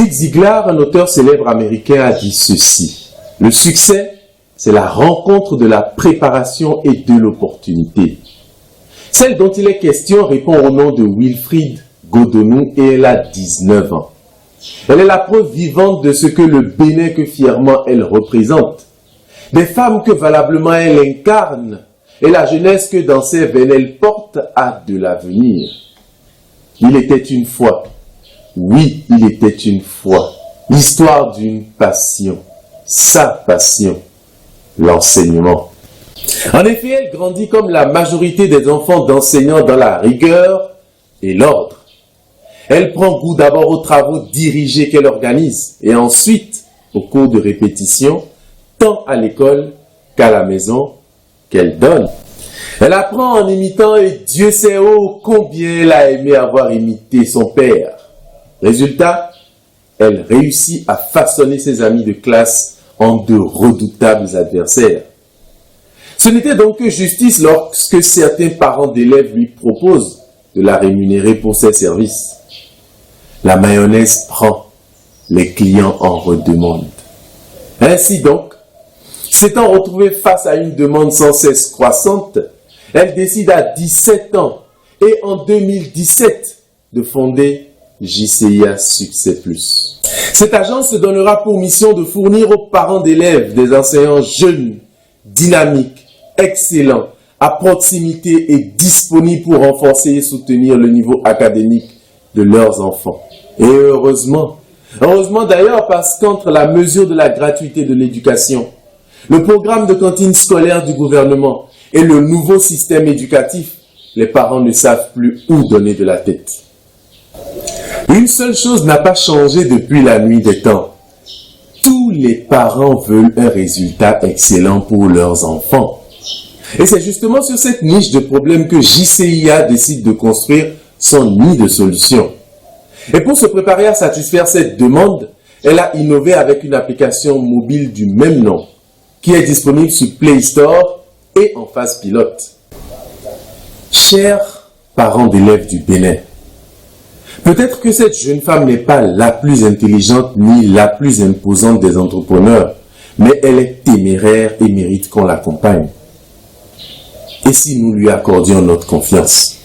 Zig Ziglar, un auteur célèbre américain, a dit ceci. Le succès, c'est la rencontre de la préparation et de l'opportunité. Celle dont il est question répond au nom de Wilfried Godonou et elle a 19 ans. Elle est la preuve vivante de ce que le Bénin que fièrement elle représente. Des femmes que valablement elle incarne et la jeunesse que dans ses veines elle porte a de l'avenir. Il était une fois, oui, il était une fois, l'histoire d'une passion, sa passion, l'enseignement. En effet, elle grandit comme la majorité des enfants d'enseignants dans la rigueur et l'ordre. Elle prend goût d'abord aux travaux dirigés qu'elle organise et ensuite aux cours de répétition, tant à l'école qu'à la maison qu'elle donne. Elle apprend en imitant et Dieu sait combien elle a aimé avoir imité son père. Résultat, elle réussit à façonner ses amis de classe en de redoutables adversaires. Ce n'était donc que justice lorsque certains parents d'élèves lui proposent de la rémunérer pour ses services. La mayonnaise prend, les clients en redemandent. Ainsi donc, s'étant retrouvée face à une demande sans cesse croissante, elle décide à 17 ans et en 2017 de fonder JCIA Succès Plus. Cette agence se donnera pour mission de fournir aux parents d'élèves des enseignants jeunes, dynamiques, excellents, à proximité et disponibles pour renforcer et soutenir le niveau académique de leurs enfants. Et heureusement d'ailleurs parce qu'entre la mesure de la gratuité de l'éducation, le programme de cantine scolaire du gouvernement et le nouveau système éducatif, les parents ne savent plus où donner de la tête. Une seule chose n'a pas changé depuis la nuit des temps. Tous les parents veulent un résultat excellent pour leurs enfants. Et c'est justement sur cette niche de problèmes que JCIA décide de construire son nid de solutions. Et pour se préparer à satisfaire cette demande, elle a innové avec une application mobile du même nom, qui est disponible sur Play Store et en phase pilote. Chers parents d'élèves du Bénin, peut-être que cette jeune femme n'est pas la plus intelligente ni la plus imposante des entrepreneurs, mais elle est téméraire et mérite qu'on l'accompagne. Et si nous lui accordions notre confiance?